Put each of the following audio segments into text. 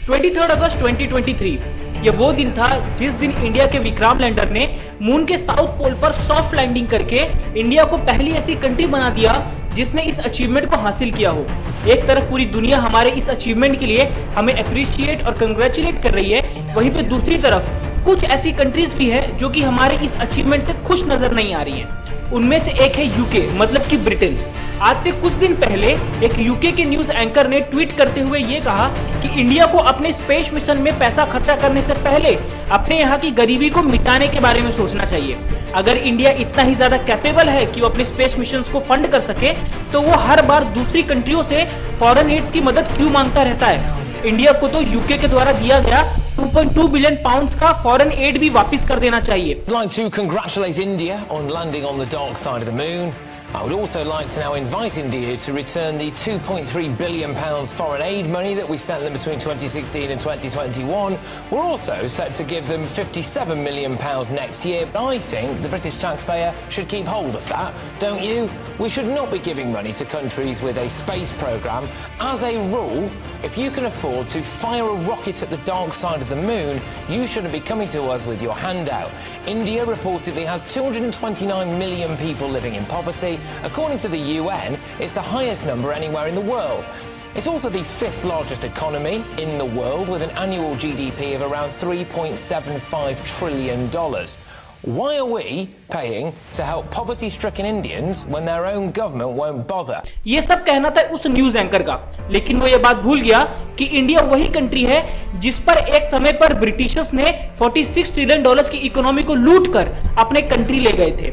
23 अगस्त 2023 ये वो दिन था जिस दिन इंडिया के विक्रम लैंडर ने मून के साउथ पोल पर सॉफ्ट लैंडिंग करके इंडिया को पहली ऐसी कंट्री बना दिया जिसने इस अचीवमेंट को हासिल किया हो। एक तरफ पूरी दुनिया हमारे इस अचीवमेंट के लिए हमें अप्रिशिएट और कंग्रेचुलेट कर रही है, वहीं पे दूसरी तरफ कुछ ऐसी कंट्रीज भी है जो कि हमारे इस अचीवमेंट से खुश नजर नहीं आ रही हैं। उनमें से एक है यूके, मतलब कि ब्रिटेन। आज से कुछ दिन पहले एक यूके के न्यूज एंकर ने ट्वीट करते हुए ये कहा कि इंडिया को अपने स्पेस मिशन में पैसा खर्चा करने से पहले अपने यहाँ की गरीबी को मिटाने के बारे में सोचना चाहिए। अगर इंडिया इतना ही ज्यादा कैपेबल है कि वो अपने स्पेस मिशन को फंड कर सके, तो वो हर बार दूसरी कंट्रियों से फॉरेन एड्स की मदद क्यों मांगता रहता है। इंडिया को तो यूके के द्वारा दिया गया 2.2 बिलियन पाउंड्स का फॉरेन एड भी वापस कर देना चाहिए। I'd like to congratulate India on landing on the dark side of the moon. I would also like to now invite India to return the £2.3 billion foreign aid money that we sent them between 2016 and 2021. We're also set to give them £57 million next year. But I think the British taxpayer should keep hold of that, don't you? We should not be giving money to countries with a space programme. As a rule, if you can afford to fire a rocket at the dark side of the moon, you shouldn't be coming to us with your hand out. India reportedly has 229 million people living in poverty. According to the UN, it's the highest number anywhere in the world. It's also the fifth largest economy in the world with an annual GDP of around $3.75 trillion. Why are we paying to help poverty-stricken Indians when their own government won't bother? ये सब कहना था उस news anchor का, लेकिन वो ये बात भूल गया कि इंडिया वही कंट्री है जिस पर एक समय पर ब्रिटिशर्स ने $46 ट्रिलियन की इकोनॉमी को लूट कर अपने कंट्री ले गए थे।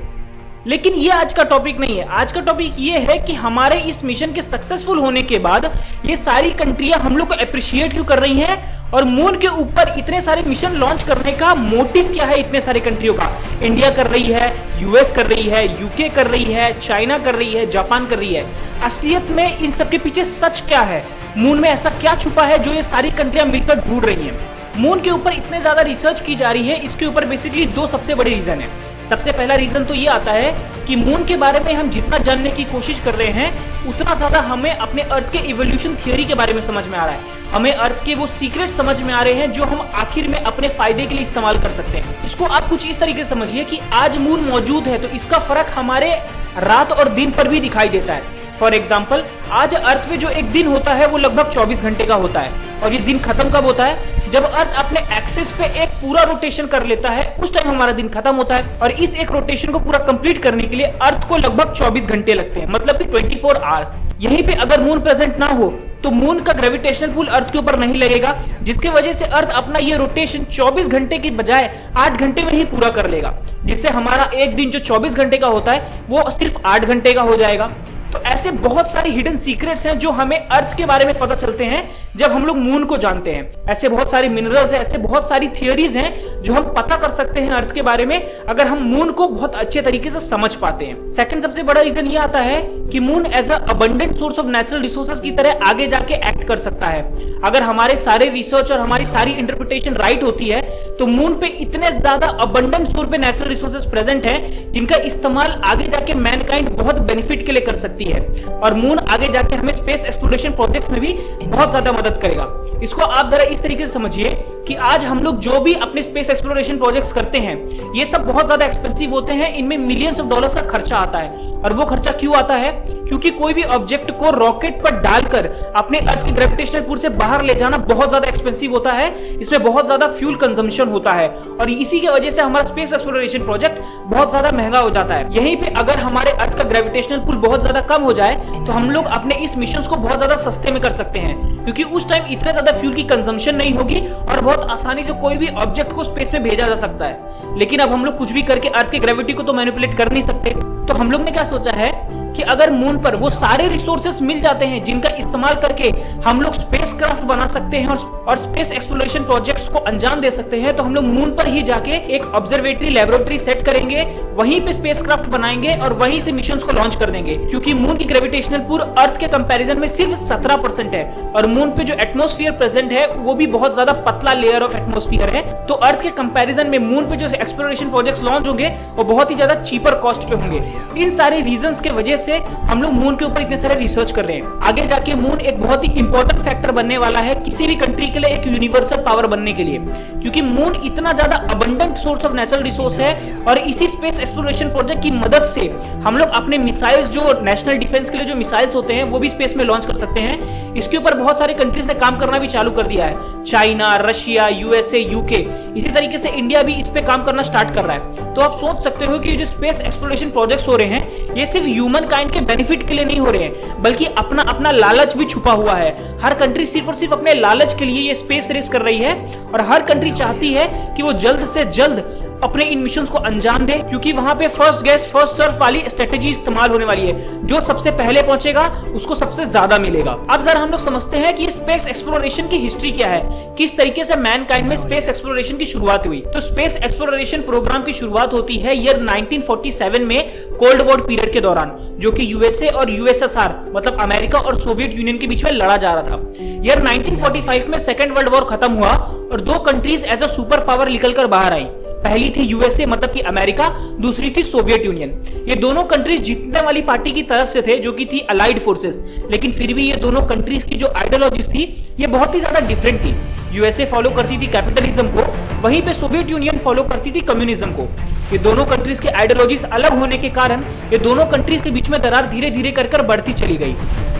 लेकिन ये आज का टॉपिक नहीं है। आज का टॉपिक ये है कि हमारे इस मिशन के सक्सेसफुल होने के बाद ये सारी कंट्रियां हम लोग को अप्रिशिएट क्यों कर रही हैं, और मून के ऊपर इतने सारे मिशन लॉन्च करने का मोटिव क्या है इतने सारे कंट्रियों का। इंडिया कर रही है, यूएस कर रही है, यूके कर रही है, चाइना कर रही है, जापान कर रही है। असलियत में इन सबके पीछे सच क्या है? मून में ऐसा क्या छुपा है जो ये सारी कंट्रियां मिलकर ढूंढ रही हैं? मून के ऊपर इतने ज्यादा रिसर्च की जा रही है, इसके ऊपर बेसिकली दो सबसे बड़े रीजन है। सबसे पहला रीजन तो ये आता है कि मून के बारे में हम जितना जानने की कोशिश कर रहे हैं उतना ज्यादा हमें अपने अर्थ के इवोल्यूशन थियोरी के बारे में समझ में आ रहा है। हमें अर्थ के वो सीक्रेट समझ में आ रहे हैं जो हम आखिर में अपने फायदे के लिए इस्तेमाल कर सकते हैं। इसको आप कुछ इस तरीके से समझिए कि आज मून मौजूद है तो इसका फर्क हमारे रात और दिन पर भी दिखाई देता है। फॉर एग्जाम्पल, आज अर्थ में जो एक दिन होता है वो लगभग 24 घंटे का होता है, और ये दिन खत्म कब होता है? जब अर्थ अपने एक्सिस पे एक पूरा रोटेशन कर लेता है, उस टाइम हमारा दिन खत्म होता है। और इस एक रोटेशन को पूरा कंप्लीट करने के लिए अर्थ को लगभग 24 घंटे लगते हैं, मतलब कि 24 आवर्स। यहीं पे अगर मून प्रेजेंट ना हो तो मून का ग्रेविटेशनल पुल अर्थ के ऊपर नहीं लगेगा, जिसके वजह से अर्थ अपना ये रोटेशन 24 घंटे की बजाय 8 घंटे में ही पूरा कर लेगा, जिससे हमारा एक दिन जो 24 घंटे का होता है वो सिर्फ 8 घंटे का हो जाएगा। तो ऐसे बहुत सारी हिडन सीक्रेट्स हैं जो हमें अर्थ के बारे में पता चलते हैं जब हम लोग मून को जानते हैं। ऐसे बहुत सारे मिनरल्स हैं, ऐसे बहुत सारी थियरीज हैं जो हम पता कर सकते हैं अर्थ के बारे में अगर हम मून को बहुत अच्छे तरीके से समझ पाते हैं। सेकंड सबसे बड़ा रीजन ये आता है कि moon as a abundant source of natural resources की तरह आगे जाके एक्ट कर सकता है। अगर हमारे सारे रिसर्च और हमारी सारी इंटरप्रिटेशन राइट होती है तो मून पे इतने ज्यादा अबंडेंट सोर्स पे नेचुरल रिसोर्सेज प्रेजेंट है जिनका इस्तेमाल आगे जाके मैनकाइंड बहुत बेनिफिट के लिए कर सकती है, और मून आगे जाके हमें स्पेस एक्सप्लोरेशन प्रोजेक्ट्स में भी बहुत ज्यादा मदद करेगा। इसको आप जरा इस तरीके से समझिए कि आज हम लोग जो भी अपने स्पेस एक्सप्लोरेशन प्रोजेक्ट्स करते हैं ये सब बहुत ज्यादा एक्सपेंसिव होते हैं, इनमें मिलियंस ऑफ डॉलर्स का खर्चा आता है। और वो खर्चा क्यों आता है? क्योंकि कोई भी ऑब्जेक्ट को रॉकेट पर डालकर अपने अर्थ के ग्रेविटेशनल पुल से बाहर ले जाना बहुत ज्यादा एक्सपेंसिव होता है, इसमें बहुत ज्यादा फ्यूल कंजम्पशन होता है, और इसी की वजह से हमारा स्पेस एक्सप्लोरेशन प्रोजेक्ट बहुत ज्यादा महंगा हो जाता है। यहीं पे अगर हमारे अर्थ का ग्रेविटेशनल पुल बहुत ज्यादा कम हो जाए तो हम लोग अपने इस मिशन को बहुत ज्यादा सस्ते में कर सकते हैं, क्योंकि उस टाइम इतना ज्यादा फ्यूल की कंजम्पशन नहीं होगी और बहुत आसानी से कोई भी ऑब्जेक्ट को स्पेस में भेजा जा सकता है। लेकिन अब हम लोग कुछ भी करके अर्थ की ग्रेविटी को तो मैनिपुलेट कर नहीं सकते, तो हम लोग ने क्या सोचा है कि अगर मून पर वो सारे रिसोर्सेस मिल जाते हैं जिनका इस्तेमाल करके हम लोग स्पेस क्राफ्ट बना सकते हैं और स्पेस एक्सप्लोरेशन प्रोजेक्ट्स को अंजाम दे सकते हैं, तो हम लोग मून पर ही जाके एक ऑब्जर्वेटरी लेबोरेटरी सेट करेंगे, वहीं पे स्पेस क्राफ्ट बनाएंगे और वहीं से मिशंस को लॉन्च कर देंगे। क्योंकि मून की ग्रेविटेशनल पुल अर्थ के कंपैरिजन में सिर्फ 17% है, और मून पे जो एटमॉस्फेयर प्रेजेंट है वो भी बहुत ज्यादा पतला लेयर ऑफ एटमॉस्फेयर है। तो अर्थ के कंपैरिजन में मून पे जो एक्सप्लोरेशन प्रोजेक्ट्स लॉन्च होंगे वो बहुत ही ज्यादा चीपर कॉस्ट पे होंगे। इन सारे रीजंस के वजह से हम लोग मून के ऊपर इतने सारे रिसर्च कर रहे हैं। आगे जाके मून एक बहुत ही इंपॉर्टेंट फैक्टर बनने वाला है किसी भी कंट्री के लिए, एक यूनिवर्सल पावर बनने के लिए, क्योंकि मून इतना ज्यादा abundant source of natural resource है और इसी स्पेस एक्सप्लोरेशन प्रोजेक्ट की मदद से हम लोग अपने मिसाइल्स, जो नेशनल डिफेंस के लिए जो मिसाइल्स होते हैं, वो भी स्पेस में लॉन्च कर सकते हैं। इसके ऊपर बहुत सारे कंट्रीज ने काम करना भी चालू कर दिया है, चाइना, रशिया, यूएसए, यूके। इसी तरीके से इंडिया भी इस पे काम करना स्टार्ट कर रहा है। तो आप सोच सकते हो कि जो स्पेस एक्सप्लोरेशन प्रोजेक्ट्स हो रहे हैं, ये सिर्फ ह्यूमन काइंड के बेनिफिट के लिए नहीं हो रहे हैं, बल्कि अपना अपना लालच भी छुपा हुआ है। हर कंट्री सिर्फ और सिर्फ अपने लालच के लिए ये स्पेस रेस कर रही है और हर कंट्री चाहती है कि वो जल्द से जल्द अपने इन मिशंस को अंजाम दे, क्योंकि वहां पे फर्स्ट गेस्ट फर्स्ट सर्व वाली स्ट्रेटेजी इस्तेमाल होने वाली है। जो सबसे पहले पहुंचेगा उसको सबसे ज्यादा मिलेगा। अब जरा हम लोग समझते हैं कि स्पेस एक्सप्लोरेशन की हिस्ट्री क्या है, किस तरीके से मैनकाइंड में स्पेस एक्सप्लोरेशन की शुरुआत हुई। तो स्पेस एक्सप्लोरेशन प्रोग्राम की शुरुआत होती है ईयर 1947 में, कोल्ड वॉर पीरियड के दौरान, जो कि यूएसए और यूएसएसआर मतलब अमेरिका और सोवियत यूनियन के बीच में लड़ा जा रहा था। ईयर 1945 में सेकेंड वर्ल्ड वॉर खत्म हुआ और दो countries as a super power निकलकर बाहर आई। पहली थी यूएसए मतलब कि अमेरिका, दूसरी थी सोवियत यूनियन। ये दोनों कंट्रीज जीतने वाली पार्टी की तरफ से थे, जो कि थी अलाइड फोर्सेस, लेकिन फिर भी ये दोनों कंट्रीज की जो आइडियोलॉजीज थी ये बहुत ही ज्यादा डिफरेंट थी। यूएसए फॉलो करती थी कैपिटलिज्म को, वहीं पे सोवियत यूनियन फॉलो करती थी कम्युनिज्म को। ये दोनों कंट्रीज के आइडियोलॉजीज अलग होने के कारण ये दोनों कंट्रीज के बीच में दरार धीरे धीरे कर बढ़ती चली गई।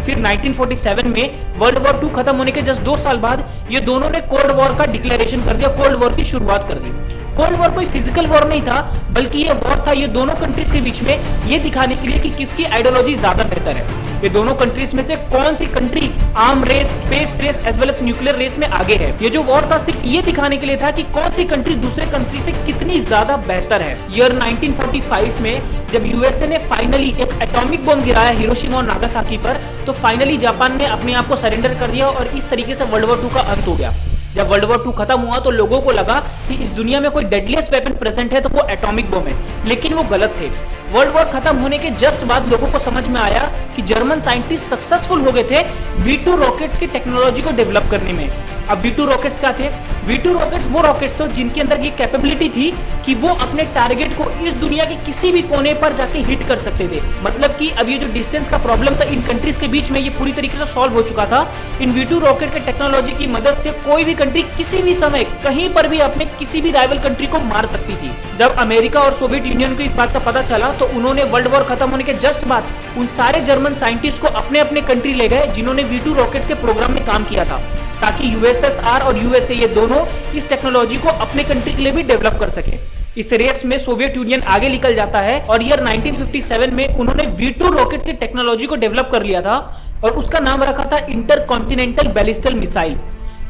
फिर 1947 में वर्ल्ड वॉर 2 खत्म होने के जस्ट 2 साल बाद ये दोनों ने कोल्ड वॉर का डिक्लेरेशन कर दिया, कोल्ड वॉर की शुरुआत कर दी। कोल्ड वॉर कोई फिजिकल वॉर नहीं था, बल्कि ये वॉर था ये दोनों कंट्रीज के बीच में ये दिखाने के लिए कि किसकी आइडियोलॉजी ज्यादा बेहतर है। ये दोनों कंट्रीज में से कौन सी country arm race, space race as well as nuclear race में आगे है। ये जो वॉर था सिर्फ ये दिखाने के लिए था कि कौन सी कंट्री दूसरे कंट्री से कितनी ज्यादा बेहतर है। ईयर 1945 में जब यूएसए ने फाइनली एक एटॉमिक बॉम्ब गिराया हिरोशिमा और नागासाकी पर, तो फाइनली जापान ने अपने आप को सरेंडर कर दिया और इस तरीके से वर्ल्ड वॉर 2 का अंत हो गया। जब वर्ल्ड वॉर 2 खत्म हुआ तो लोगों को लगा कि इस दुनिया में कोई डेडलीस्ट वेपन प्रेजेंट है तो वो एटॉमिक बम है, लेकिन वो गलत थे। वर्ल्ड वॉर खत्म होने के जस्ट बाद लोगों को समझ में आया कि जर्मन साइंटिस्ट सक्सेसफुल हो गए थे V2 रॉकेट्स की टेक्नोलॉजी को डेवलप करने में। अब V2 रॉकेट्स क्या थे? V2 रॉकेट्स वो रॉकेट्स थे जिनके अंदर ये कैपेबिलिटी थी कि वो अपने टारगेट को इस दुनिया के किसी भी कोने पर जाके हिट कर सकते थे। मतलब कि अब ये जो डिस्टेंस का प्रॉब्लम था इन कंट्रीज के बीच में, ये पूरी तरीके से सॉल्व हो चुका था। इन V2 रॉकेट के टेक्नोलॉजी की मदद से कोई भी कंट्री किसी भी समय कहीं पर भी अपने किसी भी राइवल कंट्री को मार सकती थी। जब अमेरिका और सोवियत यूनियन को इस बात का पता चला तो उन्होंने वर्ल्ड वॉर खत्म होने के जस्ट बाद उन सारे जर्मन साइंटिस्ट को अपने अपने कंट्री ले गए जिन्होंने V2 रॉकेट्स के प्रोग्राम में काम किया था, ताकि यूएसएसआर और यूएसए ये दोनों इस टेक्नोलॉजी को अपने कंट्री के लिए भी डेवलप कर सके। इस रेस में सोवियत यूनियन आगे निकल जाता है और ईयर 1957 में उन्होंने V2 रॉकेट्स की टेक्नोलॉजी को डेवलप कर लिया था और उसका नाम रखा था इंटरकॉन्टिनेंटल बैलिस्टिक मिसाइल।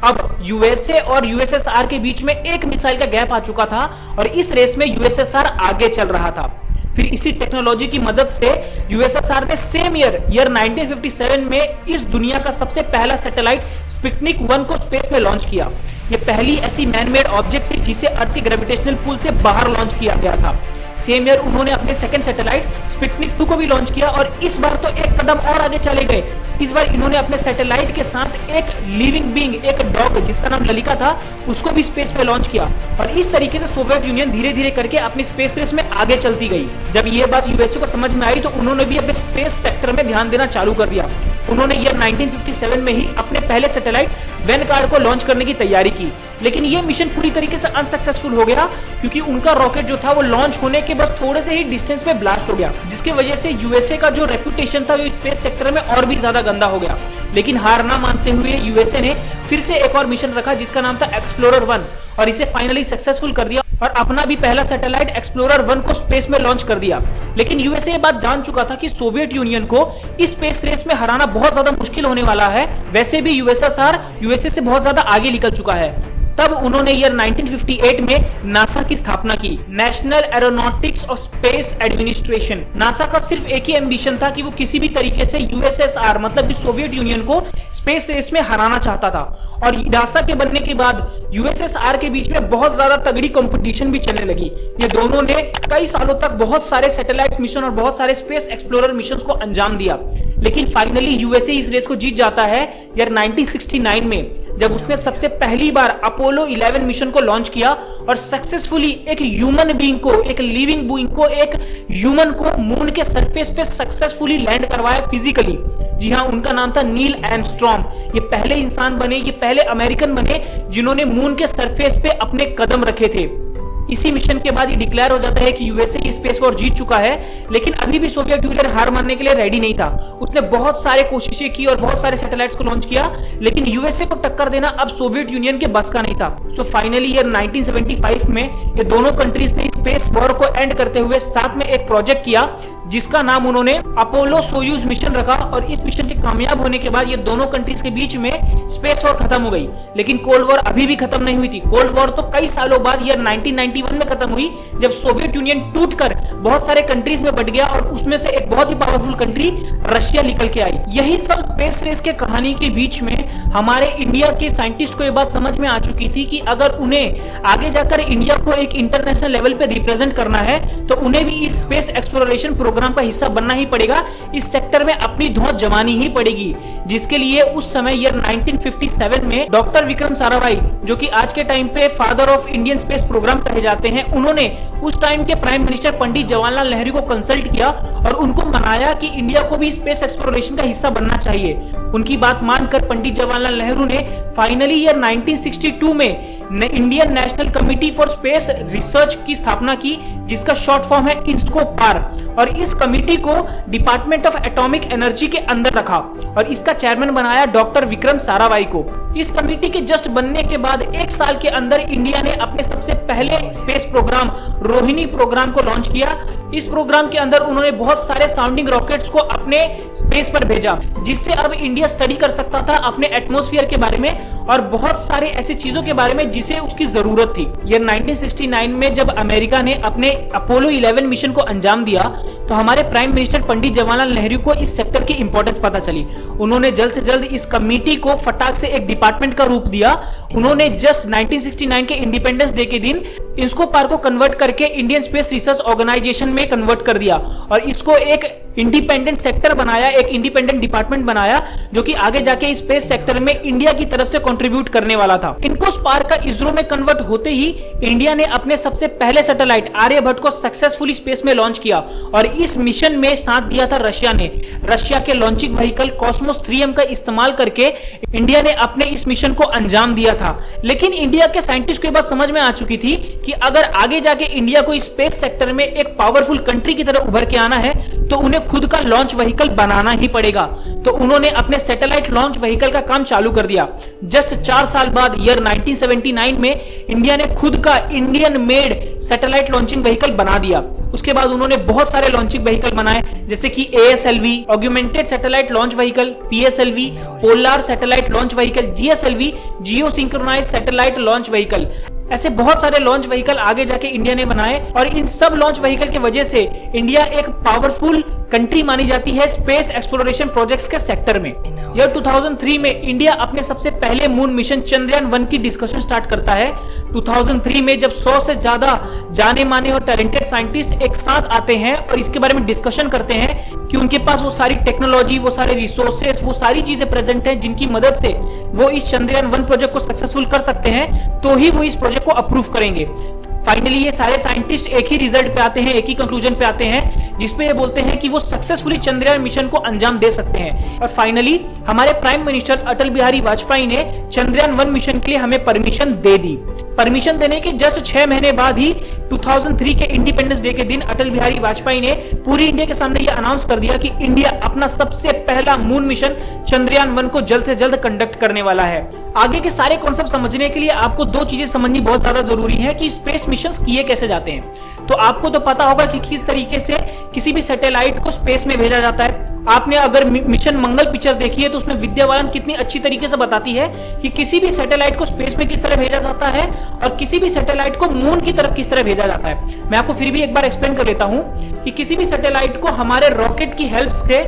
अब यूएसए और यूएसएसआर के बीच में एक मिसाइल का गैप आ चुका था और इस रेस में यूएसएसआर आगे चल रहा था। फिर इसी टेक्नोलॉजी की मदद से यूएसएसआर ने सेम ईयर 1957 में इस दुनिया का सबसे पहला सैटेलाइट स्पुतनिक 1 को स्पेस में लॉन्च किया। ये पहली ऐसी मैनमेड ऑब्जेक्ट थी जिसे अर्थ के ग्रेविटेशनल पुल से बाहर लॉन्च किया गया था। सेम ईयर उन्होंने अपने सेकंड सैटेलाइट स्पुतनिक 2 को भी लॉन्च किया और इस बार तो एक कदम और आगे चले गए। इस बार इन्होंने अपने सैटेलाइट के साथ एक लिविंग बीइंग, एक डॉग जिसका नाम ललिका था, उसको भी स्पेस में लॉन्च किया और इस तरीके से सोवियत यूनियन धीरे धीरे करके अपनी स्पेस रेस में आगे चलती गई। जब ये बात यूएसए को समझ में आई तो उन्होंने भी अपने स्पेस सेक्टर में ध्यान देना चालू कर दिया। उन्होंने ईयर 1957 में ही अपने पहले सैटेलाइट वैनगार्ड को लॉन्च करने की तैयारी की, लेकिन ये मिशन पूरी तरीके से अनसक्सेसफुल हो गया क्योंकि उनका रॉकेट जो था वो लॉन्च होने के बस थोड़े से ही डिस्टेंस पे ब्लास्ट हो गया, जिसकी वजह से यूएसए का जो रेपुटेशन था वो स्पेस सेक्टर में और भी ज्यादा गंदा हो गया। लेकिन हार ना मानते हुए यूएसए ने फिर से एक और मिशन रखा जिसका नाम था एक्सप्लोरर 1 और इसे फाइनली सक्सेसफुल कर दिया और अपना भी पहला सैटेलाइट एक्सप्लोरर 1 को स्पेस में लॉन्च कर दिया। लेकिन यूएसए ये बात जान चुका था कि सोवियत यूनियन को इस स्पेस रेस में हराना बहुत ज्यादा मुश्किल होने वाला है। वैसे भी यूएसएसआर यूएसए से बहुत ज्यादा आगे निकल चुका है। तब उन्होंने ईयर 1958 में नासा की स्थापना की, नेशनल एरोनॉटिक्स और स्पेस एडमिनिस्ट्रेशन। नासा का सिर्फ एक ही एम्बिशन था कि वो किसी भी तरीके से यूएसएसआर मतलब सोवियत यूनियन को स्पेस रेस में हराना चाहता था। और नासा के बनने के बाद यूएसएसआर के बीच में बहुत ज्यादा तगड़ी कंपटीशन भी चलने लगी। ये दोनों ने कई सालों तक बहुत सारे सैटेलाइट मिशन और बहुत सारे स्पेस एक्सप्लोरर मिशंस को अंजाम दिया, लेकिन फाइनली यूएसए इस रेस को जीत जाता है ईयर 1969 में, जब उसने सबसे पहली बार अपोलो 11 मिशन को लॉन्च किया और सक्सेसफुली एक ह्यूमन बीइंग को, एक लिविंग बीइंग को, एक ह्यूमन को मून के सरफेस पे सक्सेसफुली लैंड करवाया फिजिकली। जी हाँ, उनका नाम था नील आर्मस्ट्रॉन्ग। ये पहले इंसान बने, ये पहले अमेरिकन बने जिन्होंने मून के सरफेस पे अपने कदम रखे थे। इसी मिशन के बाद ये डिक्लेयर हो जाता है कि यूएसए स्पेस वॉर जीत चुका है, लेकिन अभी भी सोवियत यूनियन हार मानने के लिए रेडी नहीं था। उसने बहुत सारे कोशिशें की और बहुत सारे सैटेलाइट्स को लॉन्च किया, लेकिन यूएसए को टक्कर देना अब सोवियत यूनियन के बस का नहीं था। सो फाइनली ईयर 1975 में ये दोनों कंट्रीज ने स्पेस वॉर को एंड करते हुए साथ में एक प्रोजेक्ट किया जिसका नाम उन्होंने अपोलो सोयूज मिशन रखा। और इस मिशन के कामयाब होने के बाद ये दोनों कंट्रीज के बीच में स्पेस वॉर खत्म हो गई, लेकिन कोल्ड वॉर अभी भी खत्म नहीं हुई थी। कोल्ड वॉर तो कई सालों बाद ईयर 1991 में खत्म हुई, जब सोवियत यूनियन टूटकर बहुत सारे कंट्रीज में बट गया और उसमें से एक बहुत ही पावरफुल कंट्री रशिया निकल के आई। यही सब स्पेस रेस के कहानी के बीच में हमारे इंडिया के साइंटिस्ट को यह बात समझ में आ चुकी थी कि अगर उन्हें आगे जाकर इंडिया को एक इंटरनेशनल लेवल पे रिप्रेजेंट करना है तो उन्हें भी इस स्पेस एक्सप्लोरेशन प्रोग्राम का हिस्सा बनना ही पड़ेगा, इस सेक्टर में अपनी धौंस जमानी ही पड़ेगी। जिसके लिए उस समय ईयर 1957 में डॉक्टर विक्रम साराभाई, जो कि आज के टाइम पे father of Indian space program कहे जाते हैं, उन्होंने उस टाइम के प्राइम मिनिस्टर पंडित जवाहरलाल नेहरू को कंसल्ट किया और उनको मनाया कि इंडिया को भी स्पेस एक्सप्लोरेशन का हिस्सा बनना चाहिए। उनकी बात मानकर पंडित जवाहरलाल नेहरू ने फाइनली ईयर 1962 में Indian national committee for space research की स्थापना की, जिसका शॉर्ट फॉर्म है INSCOPAR, और इस कमिटी को डिपार्टमेंट ऑफ एटॉमिक एनर्जी के अंदर रखा और इसका चेयरमैन बनाया डॉक्टर विक्रम साराभाई को। इस कमिटी के जस्ट बनने के बाद एक साल के अंदर इंडिया ने अपने सबसे पहले स्पेस प्रोग्राम रोहिणी प्रोग्राम को लॉन्च किया। इस प्रोग्राम के अंदर उन्होंने बहुत सारे साउंडिंग रॉकेट्स को अपने स्पेस पर भेजा, जिससे अब इंडिया स्टडी कर सकता था अपने एटमॉस्फेयर के बारे में और बहुत सारे ऐसी चीजों के बारे में जिसे उसकी जरूरत थी। ईयर 1969 में जब अमेरिका ने अपने अपोलो 11 मिशन को अंजाम दिया तो हमारे प्राइम मिनिस्टर पंडित जवाहरलाल नेहरू को इस सेक्टर की इंपॉर्टेंस पता चली। उन्होंने जल्द से जल्द इस कमेटी को फटाक से एक डिपार्टमेंट का रूप दिया। उन्होंने जस्ट 1969 के इंडिपेंडेंस डे के दिन INSCOPAR को कन्वर्ट करके इंडियन स्पेस रिसर्च ऑर्गेनाइजेशन में कन्वर्ट कर दिया और इसको एक इंडिपेंडेंट सेक्टर बनाया, एक इंडिपेंडेंट डिपार्टमेंट बनाया, जो कि आगे जाके स्पेस सेक्टर में इंडिया की तरफ से कंट्रीब्यूट करने वाला था। INSCOPAR का इसरो में कन्वर्ट होते ही इंडिया ने अपने सबसे पहले सैटेलाइट आर्यभट्ट को सक्सेसफुली स्पेस में लॉन्च किया और इस मिशन में साथ दिया था रशिया ने। रशिया के लॉन्चिंग व्हीकल कॉस्मोस 3M का इस्तेमाल करके इंडिया ने अपने इस मिशन को अंजाम दिया था। लेकिन इंडिया के साइंटिस्ट को यह बात समझ में आ चुकी थी कि अगर आगे जाके इंडिया को स्पेस सेक्टर में एक पावरफुल कंट्री की तरह उभर के आना है तो उन्हें खुद का लॉन्च व्हीकल बनाना ही पड़ेगा। तो उन्होंने अपने सैटेलाइट लॉन्च व्हीकल का काम चालू कर दिया। जस्ट 4 साल बाद ईयर 1979 में इंडिया ने खुद का Indian made satellite launching vehicle बना दिया। उसके बाद उन्होंने बहुत सारे लॉन्चिंग व्हीकल बनाए, जैसे कि ASLV augmented satellite launch vehicle, PSLV polar satellite launch vehicle, GSLV जियो सिंक्रोनाइज सैटेलाइट लॉन्च व्हीकल। ऐसे बहुत सारे लॉन्च व्हीकल आगे जाके इंडिया ने बनाए और इन सब लॉन्च व्हीकल की वजह से इंडिया एक पावरफुल कंट्री मानी जाती है स्पेस एक्सप्लोरेशन प्रोजेक्ट्स के सेक्टर में। ईयर 2003 में इंडिया अपने सबसे पहले मून मिशन चंद्रयान-1 की डिस्कशन स्टार्ट करता है। 2003 में जब 100 से ज्यादा जाने माने और टैलेंटेड साइंटिस्ट एक साथ आते हैं और इसके बारे में डिस्कशन करते हैं कि उनके पास वो सारी टेक्नोलॉजी, वो सारे रिसोर्सेस, वो सारी चीजें प्रेजेंट हैं जिनकी मदद से वो इस चंद्रयान-1 प्रोजेक्ट को सक्सेसफुल कर सकते हैं, तो ही वो इस प्रोजेक्ट को अप्रूव करेंगे। फाइनली ये सारे साइंटिस्ट एक ही रिजल्ट पे आते हैं, एक ही कंक्लूजन पे आते हैं, जिसपे ये बोलते हैं कि वो सक्सेसफुली चंद्रयान मिशन को अंजाम दे सकते हैं। और फाइनली हमारे प्राइम मिनिस्टर अटल बिहारी वाजपेयी ने चंद्रयान-1 मिशन के लिए हमें परमिशन दे दी। परमिशन देने के जस्ट 6 महीने बाद ही 2003 के इंडिपेंडेंस डे के दिन अटल बिहारी वाजपेयी ने पूरी इंडिया के सामने ये अनाउंस कर दिया कि इंडिया अपना सबसे पहला मून मिशन चंद्रयान-1 को जल्द से जल्द कंडक्ट करने वाला है। आगे के सारे कॉन्सेप्ट समझने के लिए आपको 2 चीजें समझनी बहुत ज्यादा जरूरी है कि स्पेस मिशंस किए कैसे जाते हैं। तो आपको तो पता होगा कि किस तरीके से किसी भी सैटेलाइट को स्पेस में भेजा जाता है। आपने अगर मिशन मंगल पिक्चर देखी है तो उसमें विद्या बालन कितनी अच्छी तरीके से बताती है कि किसी भी सैटेलाइट को स्पेस में किस तरह भेजा जाता है और किसी भी सैटेलाइट को मून की तरफ किस तरह भेजा जाता है। मैं आपको फिर भी एक बार एक्सप्लेन कर देता हूं कि किसी भी सैटेलाइट को हमारे रॉकेट की हेल्प से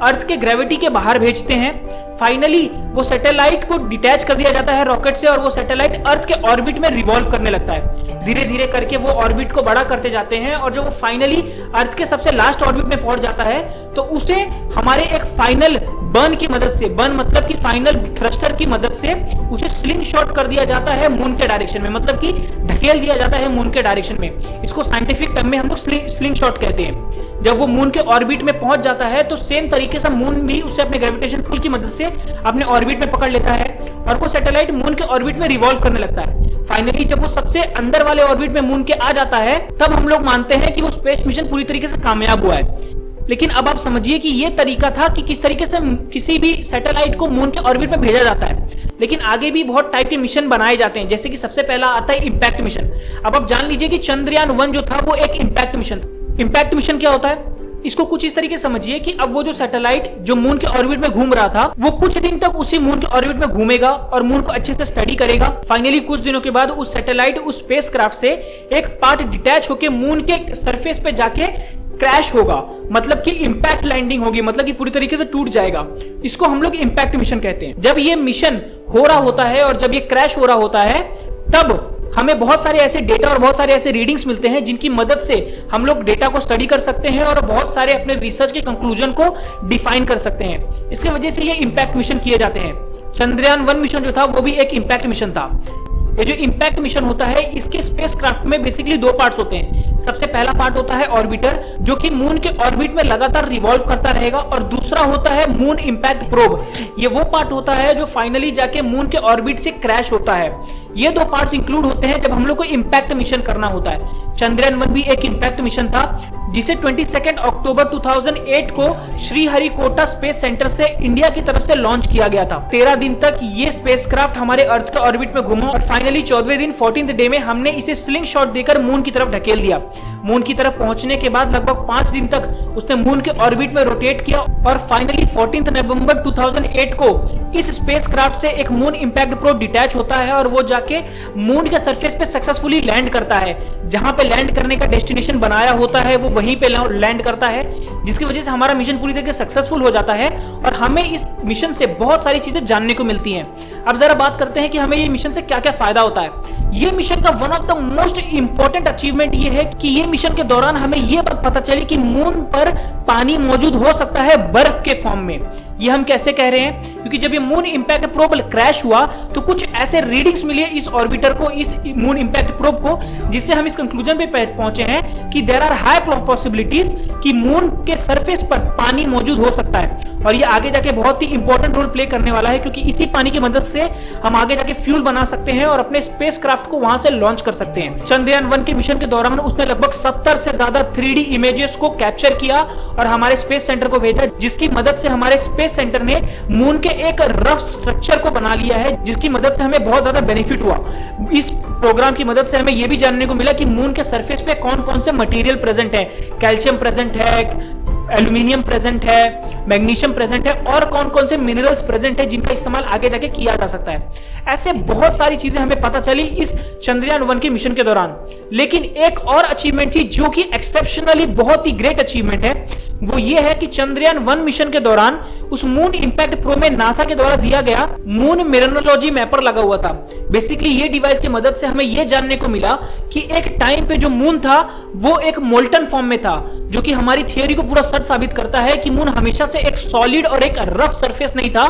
अर्थ के ग्रेविटी के बाहर भेजते हैं। फाइनली वो सैटेलाइट को डिटैच कर दिया जाता है रॉकेट से और वो सैटेलाइट अर्थ के ऑर्बिट में रिवॉल्व करने लगता है। धीरे धीरे करके वो ऑर्बिट को बड़ा करते जाते हैं और जब वो फाइनली अर्थ के सबसे लास्ट ऑर्बिट में पहुंच जाता है तो उसे हमारे एक फाइनल बर्न की मदद से, बर्न मतलब कि फाइनल थ्रस्टर की मदद से उसे स्लिंग शॉट कर दिया जाता है मून के डायरेक्शन में, मतलब कि ढकेल दिया जाता है मून के डायरेक्शन में। इसको साइंटिफिक टर्म में हम लोग स्लिंग शॉट कहते हैं। जब वो मून के ऑर्बिट में पहुंच जाता है तो सेम तरीके से मून भी उसे अपने ग्रेविटेशन पुल की मदद से अपने ऑर्बिट में पकड़ लेता है और वो सैटेलाइट मून के ऑर्बिट में रिवॉल्व करने लगता है। फाइनली जब वो सबसे अंदर वाले ऑर्बिट में मून के आ जाता है तब हम लोग मानते हैं कि वो स्पेस मिशन पूरी तरीके से कामयाब हुआ है। लेकिन अब आप समझिए कि ये तरीका था कि किस तरीके से किसी भी सैटेलाइट को मून के ऑर्बिट में भेजा जाता है। लेकिन आगे भी बहुत टाइप के मिशन बनाए जाते हैं, जैसे कि सबसे पहला आता है इंपैक्ट मिशन। अब आप जान लीजिए कि चंद्रयान 1 जो था वो एक इंपैक्ट मिशन था। इंपैक्ट मिशन क्या होता है, इसको कुछ इस तरीके समझिए कि अब वो जो सैटेलाइट जो मून के ऑर्बिट में घूम रहा था वो कुछ दिन तक उसी मून के ऑर्बिट में घूमेगा और मून को अच्छे से स्टडी करेगा। फाइनली कुछ दिनों के बाद उस सैटेलाइट उस स्पेसक्राफ्ट से एक पार्ट डिटैच होकर मून के सरफेस पे जाके क्रैश होगा, मतलब कि इंपैक्ट लैंडिंग होगी, मतलब कि पूरी तरीके से टूट जाएगा। इसको हम लोग इंपैक्ट मिशन कहते हैं। जब ये मिशन हो रहा होता है और जब ये क्रैश हो रहा होता है तब हमें बहुत सारे ऐसे डेटा और बहुत सारे ऐसे रीडिंग्स मिलते हैं जिनकी मदद से हम लोग डेटा को स्टडी कर सकते हैं और बहुत सारे अपने रिसर्च के कंक्लूजन को डिफाइन कर सकते हैं। इसकी वजह से ये इंपैक्ट मिशन किए जाते हैं। चंद्रयान 1 मिशन जो था वो भी एक इंपैक्ट मिशन था। ये जो इंपैक्ट मिशन होता है इसके स्पेसक्राफ्ट में बेसिकली 2 पार्ट्स होते हैं। सबसे पहला पार्ट होता है ऑर्बिटर जो कि मून के ऑर्बिट में लगातार रिवॉल्व करता रहेगा और दूसरा होता है मून इंपैक्ट प्रोब। ये वो पार्ट होता है जो फाइनली जाके मून के ऑर्बिट से क्रैश होता है। ये 2 पार्ट्स इंक्लूड होते हैं जब हम लोग को इंपैक्ट मिशन करना होता है। चंद्रयान 1 भी एक इंपैक्ट मिशन था जिसे 22 अक्टूबर 2008 को श्रीहरिकोटा स्पेस सेंटर से इंडिया की तरफ से लॉन्च किया गया था। 13 दिन तक ये स्पेसक्राफ्ट हमारे अर्थ के ऑर्बिट में घूमा और फाइनली 14वें दिन 14th डे में हमने इसे स्लिंग शॉट देकर मून की तरफ ढकेल दिया। मून की तरफ पहुंचने के बाद लगभग 5 दिन तक उसने मून के ऑर्बिट में रोटेट किया और फाइनली 14 नवंबर 2008 को इस स्पेसक्राफ्ट से एक मून इंपैक्ट प्रोब डिटैच होता है और वो जाके मून के सरफेस पे सक्सेसफुली लैंड करता है। जहां पे लैंड करने का डेस्टिनेशन बनाया होता है वो वहीं पे लैंड करता है, जिसकी वजह से हमारा मिशन पूरी तरीके से सक्सेसफुल हो जाता है और हमें इस मिशन से बहुत सारी चीजें जानने को मिलती हैं। अब जरा बात करते हैं कि हमें ये मिशन से क्या क्या फायदा होता है। ये मिशन का one of the most important achievement ये है कि ये मिशन के दौरान हमें ये बात पता चली कि मून पर पानी मौजूद हो सकता है बर्फ के फॉर्म में। ये हम कैसे कह रहे हैं, क्योंकि जब ये मून इंपैक्ट प्रोब क्रैश हुआ तो कुछ ऐसे रीडिंग्स मिले इस ऑर्बिटर को, इस मून इंपैक्ट प्रोब को, जिससे हम इस कंक्लूजन पे पहुंचे हैं कि देयर आर हाई पॉसिबिलिटीज कि मून के सरफेस पर पानी मौजूद हो सकता है। और ये आगे जाके बहुत ही इंपॉर्टेंट रोल प्ले करने वाला है, क्योंकि इसी पानी की मदद से हम आगे जाके फ्यूल बना सकते हैं और अपने स्पेसक्राफ्ट को वहां से लॉन्च कर सकते हैं। चंद्रयान 1 के मिशन के दौरान उसने लगभग 70 से ज्यादा 3D इमेजेस को कैप्चर किया और हमारे स्पेस सेंटर को भेजा, जिसकी मदद से हमारे स्पेस सेंटर ने मून के एक रफ स्ट्रक्चर को बना लिया है, जिसकी मदद से हमें बहुत ज्यादा बेनिफिट हुआ। इस प्रोग्राम की मदद से हमें यह भी जानने को मिला कि मून के सरफेस पे कौन कौन से मटेरियल प्रेजेंट है। कैल्शियम प्रेजेंट है, एल्यूमिनियम प्रेजेंट है, मैग्नीशियम प्रेजेंट है और कौन कौन से मिनरल्स प्रेजेंट है जिनका इस्तेमाल आगे जाके किया जा सकता है। ऐसे बहुत सारी चीजें हमें पता चली इस चंद्रयान 1 के मिशन के दौरान। लेकिन एक और अचीवमेंट थी जो कि एक्सेप्शनली बहुत ही ग्रेट अचीवमेंट है, वो ये है कि चंद्रयान 1 मिशन के दौरान उस मून इंपैक्ट प्रोब में नासा के द्वारा दिया गया मून मेरेनोलॉजी मैपर लगा हुआ था। बेसिकली ये डिवाइस की मदद से हमें यह जानने को मिला कि एक टाइम पे जो मून था वो एक मोल्टन फॉर्म में था, जो कि हमारी थियोरी को पूरा सच साबित करता है कि मून हमेशा से एक सॉलिड और एक रफ सरफेस नहीं था,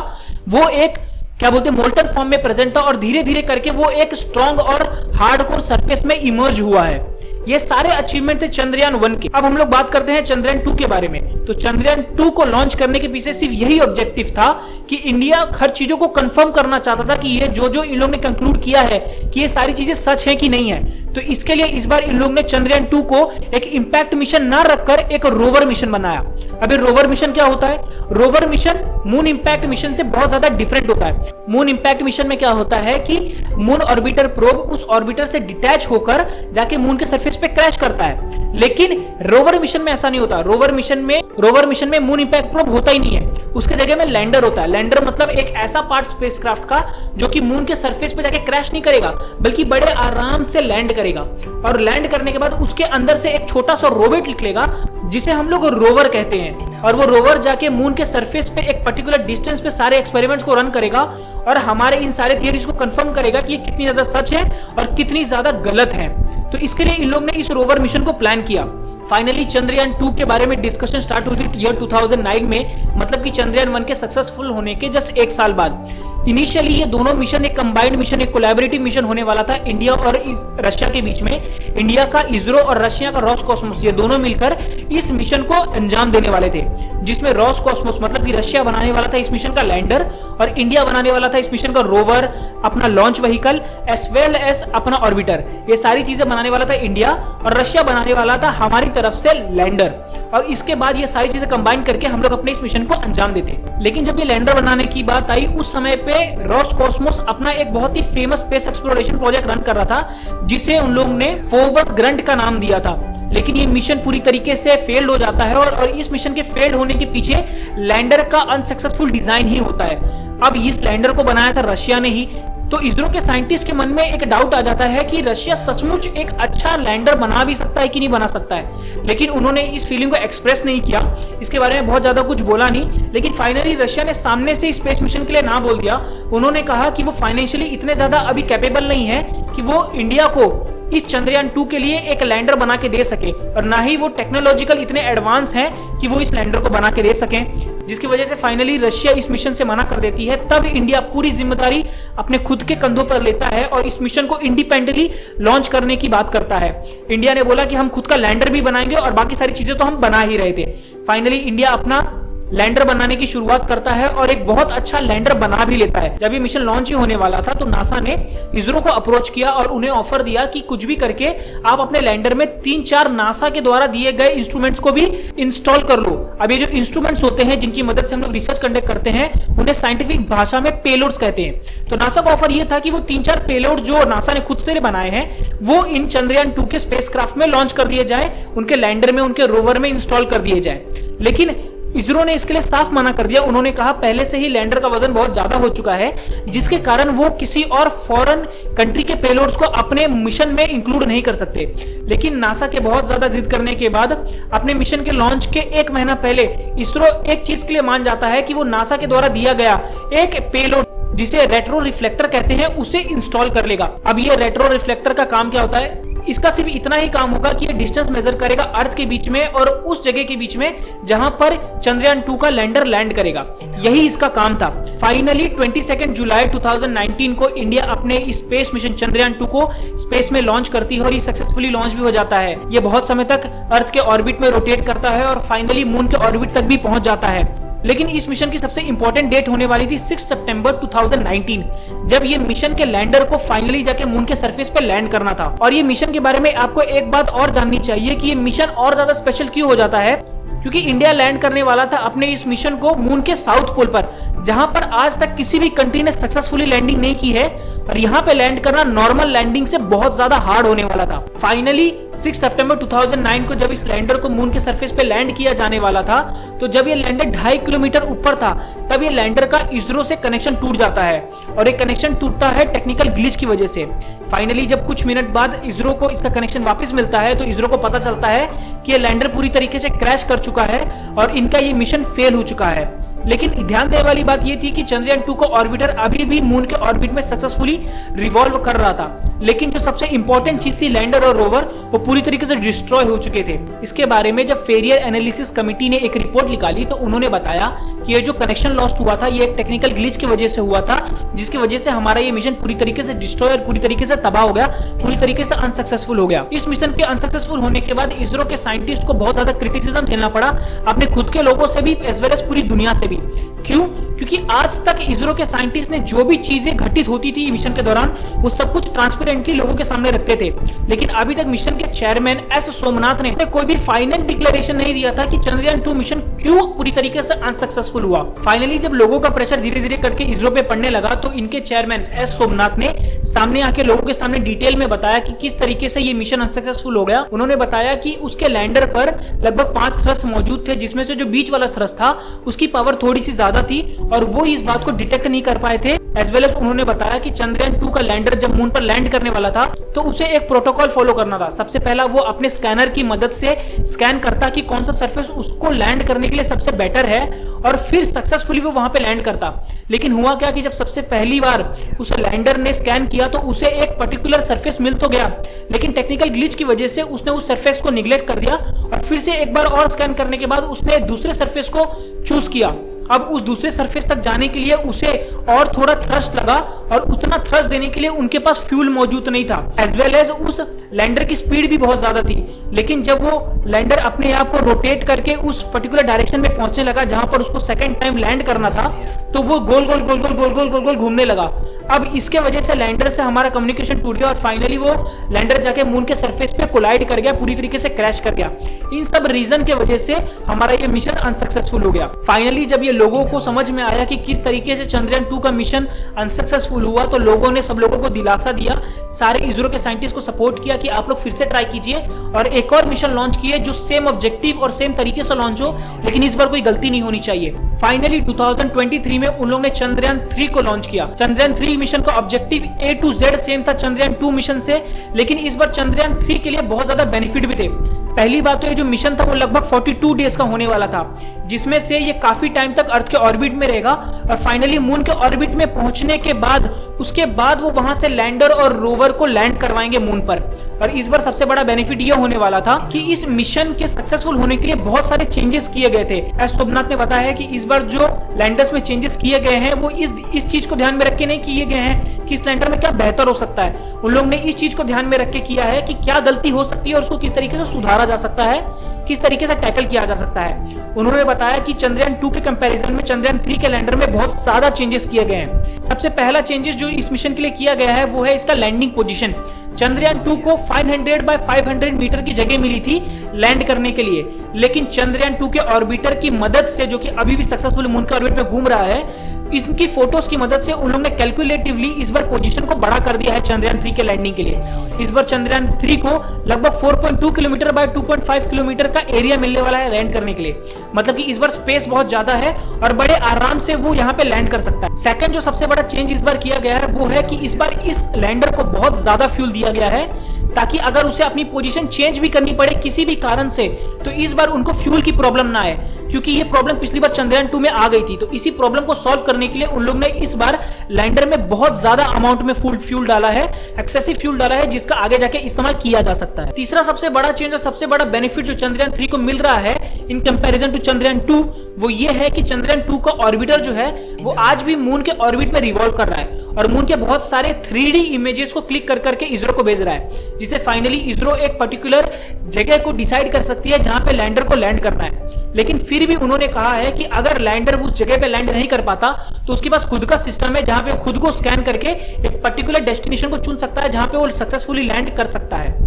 वो एक क्या बोलते हैं मोल्टन फॉर्म में प्रेजेंट था और धीरे धीरे करके वो एक स्ट्रॉन्ग और हार्डकोर सरफेस में इमर्ज हुआ है। ये सारे अचीवमेंट थे चंद्रयान 1 के। अब हम लोग बात करते हैं चंद्रयान 2 के बारे में। तो चंद्रयान 2 को लॉन्च करने के पीछे सिर्फ यही ऑब्जेक्टिव था कि इंडिया हर चीजों को कंफर्म करना चाहता था कि ये जो इन लोगों ने कंक्लूड किया है कि ये सारी चीजें सच है कि नहीं है। तो इसके लिए इस बार इन लोगों ने चंद्रयान 2 को एक इंपैक्ट मिशन ना रखकर एक रोवर मिशन बनाया। अब ये रोवर मिशन क्या होता है? Rover mission moon impact mission से बहुत ज्यादा डिफरेंट होता है। मून इंपैक्ट मिशन में क्या होता है कि मून ऑर्बिटर प्रोब उस ऑर्बिटर से डिटैच होकर जाके मून के सरफेस पे क्रैश करता है, लेकिन रोवर मिशन में ऐसा नहीं होता। रोवर मिशन में रोवर मिशन में मून इंपैक्ट प्रोब होता ही नहीं है, उसके जगह में लैंडर होता है। लैंडर मतलब एक ऐसा पार्ट स्पेसक्राफ्ट का जो कि मून के सरफेस पे जाके क्रैश नहीं करेगा, बल्कि बड़े आराम से लैंड करेगा, और लैंड करने के बाद उसके अंदर से एक छोटा सा रोबोट निकलेगा जिसे हम लोग रोवर कहते हैं, और वो रोवर जाके मून के सरफेस पे एक पर्टिकुलर डिस्टेंस पे सारे एक्सपेरिमेंट्स को रन करेगा और हमारे इन सारे थियरीज को कंफर्म करेगा कि ये कितनी ज्यादा सच है और कितनी ज्यादा गलत है। तो इसके लिए इन लोग ने इस रोवर मिशन को प्लान किया। फाइनली चंद्रयान 2 के बारे में डिस्कशन स्टार्ट हुई थी ईयर 2009 में, मतलब कि चंद्रयान 1 के सक्सेसफुल होने के जस्ट 1 साल बाद। इनिशियली ये दोनों मिशन एक कंबाइंड मिशन, एक कोलैबोरेटिव मिशन होने वाला था इंडिया और रशिया के बीच में। इंडिया का इसरो और रशिया का रॉसकॉस्मोस, ये दोनों मिलकर इस मिशन को अंजाम देने वाले थे, जिसमें रॉसकॉस्मोस मतलब कि रशिया बनाने वाला था इस मिशन का लैंडर, और इंडिया बनाने वाला था इस मिशन का रोवर, अपना launch vehicle as well as अपना ऑर्बिटर। ये सारी चीजें बनाने वाला था इंडिया, और रशिया बनाने वाला था हमारी तरफ से लैंडर। और इसके बाद ये सारी चीजें कंबाइन करके हम लोग अपने इस मिशन को अंजाम देते। लेकिन जब ये लैंडर बनाने की बात आई, उस समय पे रॉसकॉस्मोस अपना एक बहुत ही famous space exploration project run कर रहा था, जिसे उन लोगों ने फोबस ग्रंट का नाम दिया था। लेकिन ये मिशन पूरी तरीके से फेल्ड हो जाता है, और इस मिशन के फेल्ड होने के पीछे लैंडर का अनसक्सेसफुल डिजाइन ही होता है। अब इस लैंडर को बनाया था रशिया ने ही, तो इसरो के साइंटिस्ट के मन में एक डाउट आ जाता है कि रशिया सचमुच एक अच्छा लैंडर बना भी सकता है कि नहीं बना सकता है। लेकिन उन्होंने इस फीलिंग को एक्सप्रेस नहीं किया, इसके बारे में बहुत ज्यादा कुछ बोला नहीं। लेकिन फाइनली रशिया ने सामने से स्पेस मिशन के लिए ना बोल दिया। उन्होंने कहा कि वो फाइनेंशियली इतने ज्यादा अभी कैपेबल नहीं है कि वो इंडिया को इस चंद्रयान 2 के लिए एक लैंडर बना के दे सके, और ना ही वो टेक्नोलॉजिकल इतने एडवांस हैं कि वो इस लैंडर को बना के दे सकें, जिसकी वजह से फाइनली रशिया इस मिशन से मना कर देती है। तब इंडिया पूरी जिम्मेदारी अपने खुद के कंधों पर लेता है और इस मिशन को इंडिपेंडेंटली लॉन्च करने की बात करता है। इंडिया ने बोला कि हम खुद का लैंडर भी बनाएंगे, और बाकी सारी चीजें तो हम बना ही रहे थे। फाइनली इंडिया अपना लैंडर बनाने की शुरुआत करता है और एक बहुत अच्छा लैंडर बना भी लेता है। जब ये मिशन लॉन्च ही होने वाला था, तो नासा ने इसरो को अप्रोच किया और उन्हें ऑफर दिया कि कुछ भी करके आप अपने लैंडर में 3-4 नासा के द्वारा दिए गए इंस्ट्रूमेंट्स को भी इंस्टॉल कर लो। अब ये जो इंस्ट्रूमेंट्स होते हैं जिनकी मदद से हम लोग रिसर्च कंडक्ट करते हैं, उन्हें साइंटिफिक भाषा में पेलोड्स कहते हैं। तो नासा का ऑफर ये था कि वो 3-4 पेलोड जो नासा ने खुद से बनाए हैं, वो इन चंद्रयान 2 के स्पेसक्राफ्ट में लॉन्च कर दिए जाए, उनके लैंडर में, उनके रोवर में इंस्टॉल कर दिए जाए। लेकिन इसरो ने इसके लिए साफ मना कर दिया। उन्होंने कहा पहले से ही लैंडर का वजन बहुत ज्यादा हो चुका है, जिसके कारण वो किसी और फॉरेन कंट्री के पेलोड्स को अपने मिशन में इंक्लूड नहीं कर सकते। लेकिन नासा के बहुत ज्यादा जिद करने के बाद अपने मिशन के लॉन्च के 1 महीना पहले इसरो एक चीज के लिए मान जाता है कि वो नासा के द्वारा दिया गया एक पेलोड, जिसे रेट्रो रिफ्लेक्टर कहते हैं, उसे इंस्टॉल कर लेगा। अब ये रेट्रो रिफ्लेक्टर का काम क्या होता है? इसका सिर्फ इतना ही काम होगा कि ये डिस्टेंस मेजर करेगा अर्थ के बीच में और उस जगह के बीच में जहां पर चंद्रयान 2 का लैंडर लैंड करेगा। यही इसका काम था। फाइनली 22 जुलाई 2019 को इंडिया अपने स्पेस मिशन चंद्रयान 2 को स्पेस में लॉन्च करती है, और ये सक्सेसफुली लॉन्च भी हो जाता है। ये बहुत समय तक अर्थ के ऑर्बिट में रोटेट करता है और फाइनली मून के ऑर्बिट तक भी पहुंच जाता है। लेकिन इस मिशन की सबसे इंपॉर्टेंट डेट होने वाली थी 6 सितंबर 2019, जब ये मिशन के लैंडर को फाइनली जाके मून के सरफेस पे लैंड करना था। और ये मिशन के बारे में आपको एक बात और जाननी चाहिए कि ये मिशन और ज्यादा स्पेशल क्यों हो जाता है, क्योंकि इंडिया लैंड करने वाला था अपने इस मिशन को मून के साउथ पोल पर, जहां पर आज तक किसी भी कंट्री ने सक्सेसफुली लैंडिंग नहीं की है, और यहां पे लैंड करना नॉर्मल लैंडिंग से बहुत ज्यादा हार्ड होने वाला था। फाइनली 6 सितंबर 2009 को जब इस लैंडर को मून के सरफेस पे लैंड किया जाने वाला था, तो जब ये लैंडर 2.5 किलोमीटर ऊपर था, तब ये लैंडर का इसरो से कनेक्शन टूट जाता है, और एक कनेक्शन टूटता है टेक्निकल ग्लिच की वजह से। फाइनली जब कुछ मिनट बाद इसरो को इसका कनेक्शन वापस मिलता है, तो इसरो को पता चलता है कि ये लैंडर पूरी तरीके से क्रैश कर चुका है और इनका ये मिशन फेल हो चुका है। लेकिन ध्यान देने वाली बात यह थी कि चंद्रयान 2 का ऑर्बिटर अभी भी मून के ऑर्बिट में सक्सेसफुली रिवॉल्व कर रहा था। लेकिन जो सबसे इंपॉर्टेंट चीज थी लैंडर और रोवर, वो पूरी तरीके से डिस्ट्रॉय हो चुके थे। इसके बारे में जब फेलियर एनालिसिस कमिटी ने एक रिपोर्ट निकाली, तो उन्होंने बताया कि ये जो कनेक्शन लॉस्ट हुआ था, ये एक टेक्निकल ग्लिच की वजह से हुआ था, जिसकी वजह से हमारा ये मिशन पूरी तरीके से डिस्ट्रॉय और पूरी तरीके से तबाह हो गया, पूरी तरीके से अनसक्सेसफुल हो गया। इस मिशन के अनसक्सेसफुल होने के बाद इसरो के साइंटिस्ट को बहुत ज्यादा क्रिटिसिज्म झेलना पड़ा, अपने खुद के लोगों से भी एज वेल एज पूरी दुनिया से भी। क्यों? क्योंकि आज तक इसरो के साइंटिस्ट ने जो भी चीजें घटित होती थी मिशन के दौरान वो सब कुछ ट्रांसपेरेंटली लोगों के सामने रखते थे। लेकिन अभी तक मिशन के चेयरमैन एस सोमनाथ ने कोई भी फाइनल डिक्लेरेशन नहीं दिया था कि चंद्रयान 2 मिशन क्यों पूरी तरीके से अनसक्सेसफुल हुआ। फाइनली जब लोगों का प्रेशर धीरे धीरे करके इसरो पे पड़ने लगा तो इनके चेयरमैन एस सोमनाथ ने सामने आके लोगों के सामने डिटेल में बताया कि किस तरीके से ये मिशन अनसक्सेसफुल हो गया। उन्होंने बताया कि उसके लैंडर पर लगभग 5 थ्रस्ट मौजूद थे, जिसमें से जो बीच वाला थ्रस्ट था उसकी पावर थोड़ी सी ज्यादा थी और वो इस बात को डिटेक्ट नहीं कर पाए थे। एज वेल एज उन्होंने बताया कि चंद्रयान 2 का लैंडर जब मून पर लैंड करने वाला था तो उसे एक प्रोटोकॉल फॉलो करना था। सबसे पहला वो अपने स्कैनर की मदद से स्कैन करता कि कौन सा सरफेस उसको लैंड करने के लिए सबसे बेटर है और फिर सक्सेसफुली वो वहां पे लैंड करता। लेकिन हुआ क्या कि जब सबसे पहली बार उस लैंडर ने स्कैन किया तो उसे एक पर्टिकुलर सरफेस मिल तो गया, लेकिन टेक्निकल ग्लिच की वजह से उसने उस सरफेस को निग्लेक्ट कर दिया और फिर से एक बार और स्कैन करने के बाद उसने दूसरे सरफेस को चूज किया। अब उस दूसरे सरफेस तक जाने के लिए उसे और थोड़ा थ्रस्ट लगा और उतना थ्रस्ट देने के लिए उनके पास फ्यूल मौजूद नहीं था। एज वेल एज उस लैंडर की स्पीड भी बहुत ज्यादा थी, लेकिन जब वो लैंडर अपने आप को रोटेट करके उस पर्टिकुलर डायरेक्शन में पहुंचने लगा जहां पर उसको सेकंड टाइम लैंड करना था तो वो गोल गोल गोल गोल गोल गोल गोल गोल घूमने लगा। अब इसके वजह से लैंडर से हमारा कम्युनिकेशन टूट गया और फाइनली वो लैंडर जाके मून के सरफेस पे कोलाइड कर गया, पूरी तरीके से क्रैश कर गया। इन सब रीजन के वजह से हमारा ये मिशन अनसक्सेसफुल हो गया। फाइनली जब ये लोगों को समझ में आया कि किस तरीके से चंद्रयान 2 का मिशन अनसक्सेसफुल हुआ तो लोगों ने सब लोगों को दिलासा दिया, सारे इसरो के साइंटिस्ट को सपोर्ट किया कि आप लोग फिर से ट्राई कीजिए और एक और मिशन लॉन्च किए जो सेम ऑब्जेक्टिव और सेम तरीके से लॉन्च हो, लेकिन इस बार कोई गलती नहीं होनी चाहिए। फाइनली 2023 में उन लोगों ने चंद्रयान 3 को लॉन्च किया। चंद्रयान 3 मिशन का objective A to Z same था चंद्रयान 2 मिशन से, लेकिन इस बार चंद्रयान 3 के लिए बहुत ज्यादा बेनिफिट भी थे। पहली बात तो ये जो मिशन था वो लगभग 42 डेज का होने वाला था, जिसमें से ये काफी टाइम तक अर्थ के ऑर्बिट में रहेगा और फाइनली मून के ऑर्बिट में पहुंचने के बाद उसके बाद वो वहां से लैंडर और रोवर को लैंड करवाएंगे मून पर। और इस बार सबसे बड़ा बेनिफिट ये होने वाला था कि इस मिशन के सक्सेसफुल होने के लिए बहुत सारे चेंजेस किए गए थे। एस सोमनाथ ने बताया है कि इस बार जो लैंडर्स में चेंजेस किए गए हैं वो इस चीज को ध्यान में रख के नहीं किए गए हैं कि इस लैंडर में क्या बेहतर हो सकता है। उन लोगों ने इस चीज को ध्यान में रख के किया है कि क्या गलती हो सकती है और उसको किस तरीके से सुधारा जा सकता है, किस तरीके से टैकल किया जा सकता है। उन्होंने बताया कि चंद्रयान 2 के कंपैरिजन में चंद्रयान 3 के लैंडर में बहुत ज्यादा चेंजेस किए गए हैं। सबसे पहला चेंजेस जो इस मिशन के लिए किया गया है वो है इसका लैंडिंग पोजीशन। चंद्रयान 2 को 500 बाय 500 मीटर की जगह मिली थी लैंड करने के लिए, लेकिन चंद्रयान 2 के ऑर्बिटर की मदद से, जो कि अभी भी सक्सेसफुल मून के ऑर्बिट में घूम रहा है, इनकी फोटोज की मदद से उन लोगों ने कैलकुलेटिवली इस बार पोजीशन को बड़ा कर दिया है चंद्रयान 3 के लैंडिंग के लिए। इस बार चंद्रयान 3 को लगभग 4.2 किलोमीटर बाय 2.5 किलोमीटर का एरिया मिलने वाला है लैंड करने के लिए। मतलब कि इस बार स्पेस बहुत ज्यादा है और बड़े आराम से वो यहाँ पे लैंड कर सकता है। सेकंड जो सबसे बड़ा चेंज इस बार किया गया है वो है कि इस बार इस लैंडर को बहुत ज्यादा फ्यूल दिया गया है ताकि अगर उसे अपनी पोजीशन चेंज भी करनी पड़े किसी भी कारण से तो इस बार उनको फ्यूल की प्रॉब्लम ना आए, क्योंकि ये प्रॉब्लम पिछली बार चंद्रयान 2 में आ गई थी। तो इसी प्रॉब्लम को सॉल्व करने के लिए उन लोगों ने इस बार लैंडर में बहुत ज्यादा अमाउंट में फ्यूल डाला है, एक्सेसिव फ्यूल डाला है, जिसका आगे जाके इस्तेमाल किया जा सकता है। तीसरा सबसे बड़ा चेंज और सबसे बड़ा बेनिफिट जो चंद्रयान 3 को मिल रहा है इन कंपैरिजन टू चंद्रयान 2 वो ये है कि चंद्रयान 2 का ऑर्बिटर जो है वो आज भी मून के ऑर्बिट में रिवॉल्व कर रहा है और मून के बहुत सारे 3D इमेजेस को क्लिक कर करके इसरो को भेज रहा है, जिससे फाइनली इसरो एक पर्टिकुलर जगह को डिसाइड कर सकती है जहां पे लैंडर को लैंड करना है। लेकिन फिर भी उन्होंने कहा है कि अगर लैंडर उस जगह पे लैंड नहीं कर पाता तो उसके पास खुद का सिस्टम है जहां पे खुद को स्कैन करके एक पर्टिकुलर डेस्टिनेशन को चुन सकता है जहां पे वो सक्सेसफुली लैंड कर सकता है।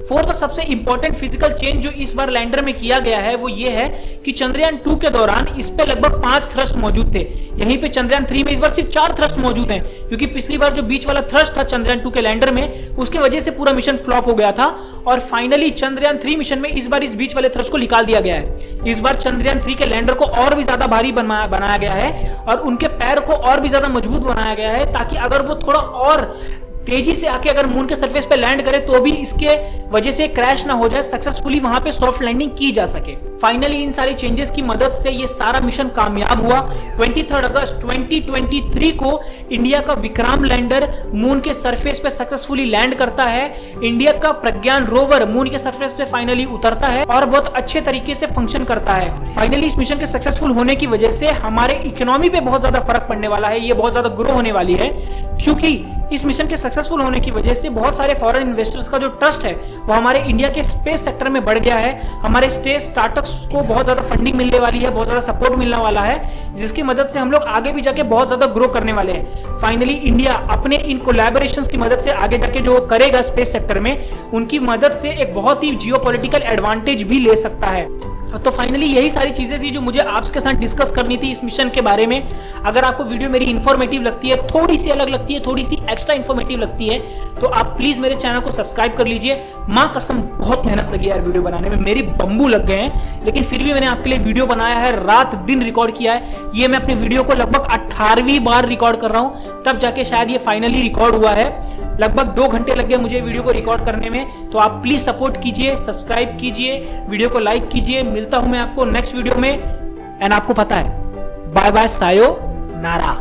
फोर्थ और सबसे इंपॉर्टेंट फिजिकल चेंज जो इस बार लैंडर में किया गया है वो ये है कि चंद्रयान 2 के दौरान इस पे लगभग 5 थ्रस्ट मौजूद थे, यहीं पे चंद्रयान 3 में इस बार सिर्फ 4 थ्रस्ट मौजूद हैं, क्योंकि पिछली बार जो बीच वाला थ्रस्ट था चंद्रयान 2 के लैंडर में उसकी वजह से पूरा मिशन फ्लॉप हो गया था और फाइनली चंद्रयान 3 मिशन में इस बार इस बीच वाले थ्रस्ट को निकाल दिया गया है। इस बार चंद्रयान 3 के लैंडर को और भी ज्यादा भारी बनाया गया है और उनके पैर को और भी ज्यादा मजबूत बनाया गया है ताकि अगर वो थोड़ा और तेजी से आके अगर मून के सरफेस पे लैंड करे तो भी इसके वजह से क्रैश ना हो जाए, सक्सेसफुली वहां पे सॉफ्ट लैंडिंग की जा सके। फाइनली इन सारे चेंजेस की मदद से ये सारा मिशन कामयाब हुआ। 23 अगस्त 2023 को इंडिया का विक्रम लैंडर मून के सरफेस पे सक्सेसफुली लैंड करता है। इंडिया का प्रज्ञान रोवर मून के सरफेस पे फाइनली उतरता है और बहुत अच्छे तरीके से फंक्शन करता है। फाइनली इस मिशन के सक्सेसफुल होने की वजह से हमारे इकोनॉमी पे बहुत ज्यादा फर्क पड़ने वाला है, ये बहुत ज्यादा ग्रो होने वाली है, क्योंकि इस मिशन के सक्सेसफुल होने की वजह से बहुत सारे फॉरेन इन्वेस्टर्स का जो ट्रस्ट है वो हमारे इंडिया के स्पेस सेक्टर में बढ़ गया है। हमारे स्पेस स्टार्टअप्स को बहुत ज्यादा फंडिंग मिलने वाली है, बहुत ज्यादा सपोर्ट मिलने वाला है, जिसकी मदद से हम लोग आगे भी जाके बहुत ज्यादा ग्रो करने वाले हैं। फाइनली इंडिया अपने इन कोलैबोरेशंस की मदद से आगे जाके जो करेगा स्पेस सेक्टर में, उनकी मदद से एक बहुत ही जियोपॉलिटिकल एडवांटेज भी ले सकता है। तो फाइनली यही सारी चीजें थी जो मुझे आपके साथ डिस्कस करनी थी इस मिशन के बारे में। अगर आपको वीडियो मेरी इन्फॉर्मेटिव लगती है, थोड़ी सी अलग लगती है, थोड़ी सी एक्स्ट्रा इन्फॉर्मेटिव लगती है, तो आप प्लीज मेरे चैनल को सब्सक्राइब कर लीजिए। मां कसम बहुत मेहनत लगी यार वीडियो बनाने में, मेरी बम्बू लग गए हैं, लेकिन फिर भी मैंने आपके लिए वीडियो बनाया है, रात दिन रिकॉर्ड किया है। ये मैं अपने वीडियो को लगभग 18वीं बार रिकॉर्ड कर रहा हूं, तब जाके शायद ये फाइनली रिकॉर्ड हुआ है। लगभग 2 घंटे लग गए मुझे वीडियो को रिकॉर्ड करने में। तो आप प्लीज सपोर्ट कीजिए, सब्सक्राइब कीजिए, वीडियो को लाइक कीजिए। मिलता हूं मैं आपको नेक्स्ट वीडियो में, एंड आपको पता है, बाय बाय, सायो नारा।